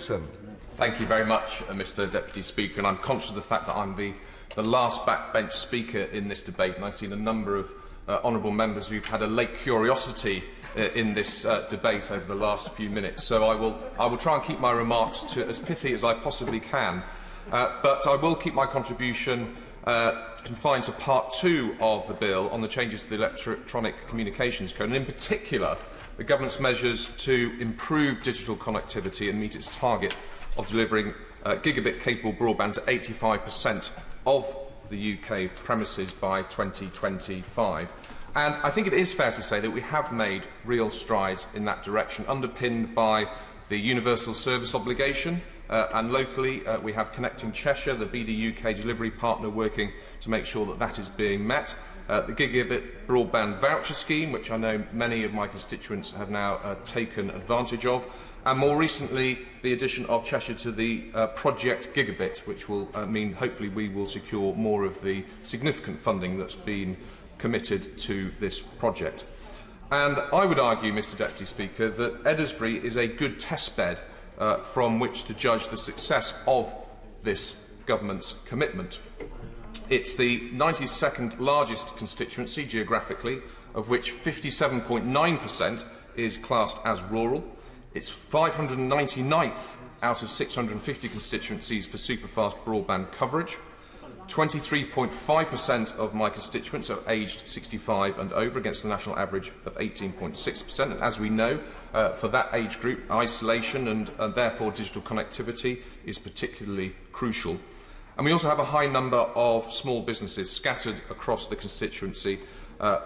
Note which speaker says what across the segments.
Speaker 1: Thank you very much, Mr Deputy Speaker, and I'm conscious of the fact that I'm the last backbench speaker in this debate, and I've seen a number of honourable members who've had a late curiosity in this debate over the last few minutes. So I will try and keep my remarks to as pithy as I possibly can, but I will keep my contribution confined to part 2 of the bill on the changes to the Electronic Communications Code, and in particular the Government's measures to improve digital connectivity and meet its target of delivering gigabit-capable broadband to 85% of the UK premises by 2025. And I think it is fair to say that we have made real strides in that direction, underpinned by the universal service obligation, and locally we have Connecting Cheshire, the BD UK delivery partner, working to make sure that that is being met. The gigabit broadband voucher scheme, which I know many of my constituents have now taken advantage of, and more recently the addition of Cheshire to the Project Gigabit, which will mean hopefully we will secure more of the significant funding that's been committed to this project. And I would argue, Mr Deputy Speaker, that Eddisbury is a good testbed from which to judge the success of this government's commitment. It's the 92nd largest constituency geographically, of which 57.9% is classed as rural. It's 599th out of 650 constituencies for superfast broadband coverage. 23.5% of my constituents are aged 65 and over, against the national average of 18.6%. And as we know, for that age group, isolation and therefore digital connectivity is particularly crucial. And we also have a high number of small businesses scattered across the constituency,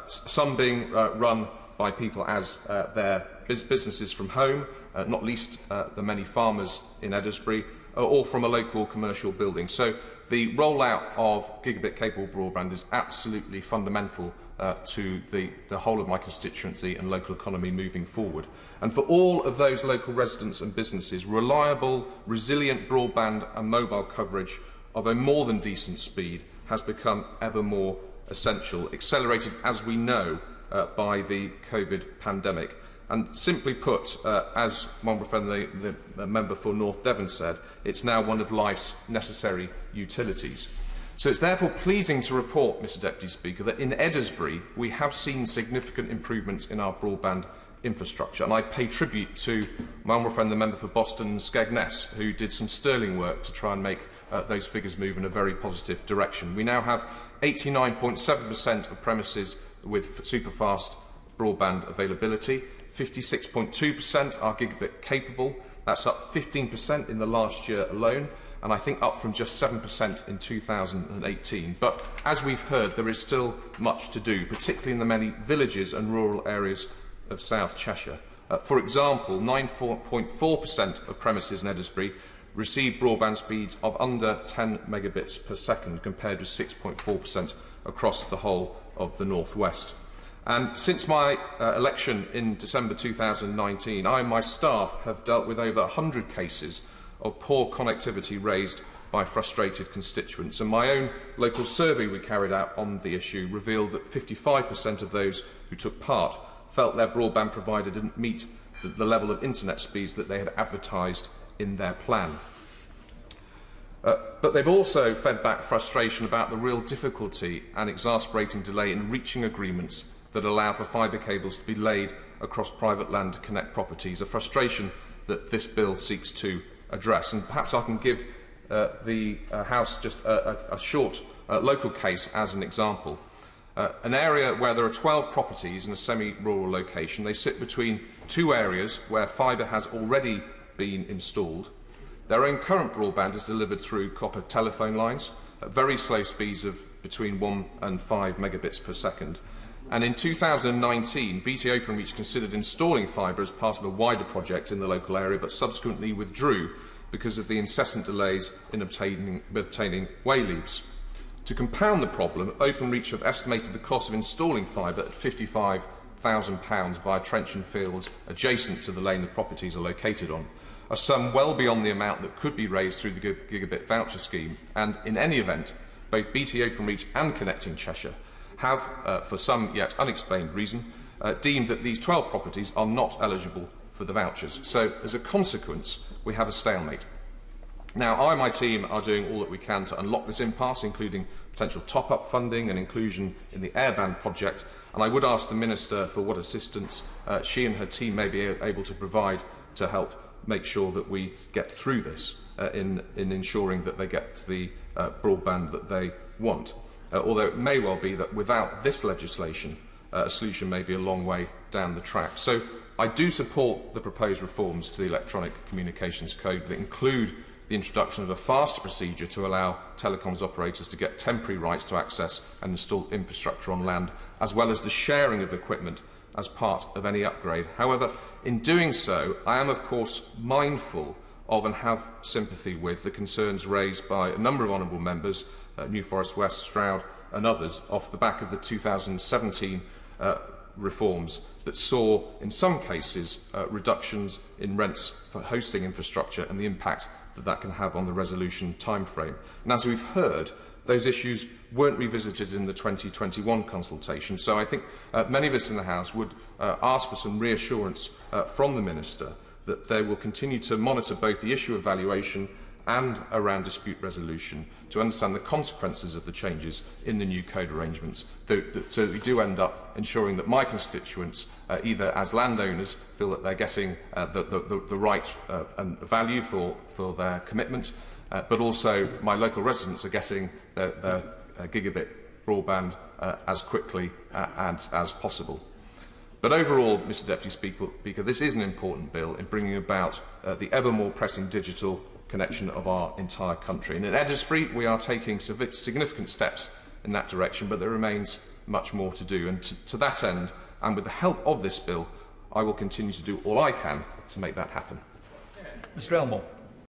Speaker 1: some being run by people as their businesses from home, not least the many farmers in Eddisbury, or from a local commercial building. So the rollout of gigabit-capable broadband is absolutely fundamental to the whole of my constituency and local economy moving forward. And for all of those local residents and businesses, reliable, resilient broadband and mobile coverage of a more than decent speed has become ever more essential, accelerated, as we know, by the COVID pandemic. And simply put, as my friend the member for North Devon said, it's now one of life's necessary utilities. So it's therefore pleasing to report, Mr Deputy Speaker, that in Eddisbury we have seen significant improvements in our broadband infrastructure, and I pay tribute to my honourable friend the member for Boston Skegness, who did some sterling work to try and make those figures move in a very positive direction. We now have 89.7% of premises with superfast broadband availability. 56.2% are gigabit capable. That's up 15% in the last year alone, and I think up from just 7% in 2018. But as we've heard, there is still much to do, particularly in the many villages and rural areas of South Cheshire. For example, 9.4% of premises in Eddisbury receive broadband speeds of under 10 megabits per second, compared with 6.4% across the whole of the North West. And since my election in December 2019, I and my staff have dealt with over 100 cases of poor connectivity raised by frustrated constituents. And my own local survey we carried out on the issue revealed that 55% of those who took part felt their broadband provider didn't meet the level of internet speeds that they had advertised in their plan. But they've also fed back frustration about the real difficulty and exasperating delay in reaching agreements that allow for fibre cables to be laid across private land to connect properties, a frustration that this bill seeks to address. And perhaps I can give the House just a short local case as an example. An area where there are 12 properties in a semi-rural location. They sit between two areas where fibre has already been installed. Their own current broadband is delivered through copper telephone lines at very slow speeds of between 1 and 5 megabits per second. And in 2019, BT Openreach considered installing fibre as part of a wider project in the local area, but subsequently withdrew because of the incessant delays in obtaining wayleaves. To compound the problem, Openreach have estimated the cost of installing fibre at £55,000 via trench and fields adjacent to the lane the properties are located on, a sum well beyond the amount that could be raised through the gigabit voucher scheme. And in any event, both BT Openreach and Connecting Cheshire have, for some yet unexplained reason, deemed that these 12 properties are not eligible for for the vouchers. So, as a consequence, we have a stalemate. Now, I and my team are doing all that we can to unlock this impasse, including potential top-up funding and inclusion in the airband project, and I would ask the Minister for what assistance she and her team may be able to provide to help make sure that we get through this in ensuring that they get the broadband that they want. Although it may well be that without this legislation, a solution may be a long way down the track. So I do support the proposed reforms to the Electronic Communications Code that include the introduction of a faster procedure to allow telecoms operators to get temporary rights to access and install infrastructure on land, as well as the sharing of equipment as part of any upgrade. However, in doing so, I am of course mindful of and have sympathy with the concerns raised by a number of honourable members, New Forest West, Stroud and others, off the back of the 2017 reforms that saw, in some cases, reductions in rents for hosting infrastructure and the impact that can have on the resolution timeframe. And as we've heard, those issues weren't revisited in the 2021 consultation. So I think many of us in the House would ask for some reassurance from the Minister that they will continue to monitor both the issue of valuation and around dispute resolution to understand the consequences of the changes in the new code arrangements, so that we do end up ensuring that my constituents, either as landowners, feel that they're getting the right and value for their commitment, but also my local residents are getting their gigabit broadband as quickly as possible. But overall, Mr Deputy Speaker, this is an important bill in bringing about the ever more pressing digital connection of our entire country. And in Edinburgh, we are taking significant steps in that direction, but there remains much more to do. And to that end, and with the help of this bill, I will continue to do all I can to make that happen.
Speaker 2: Mr Elmore.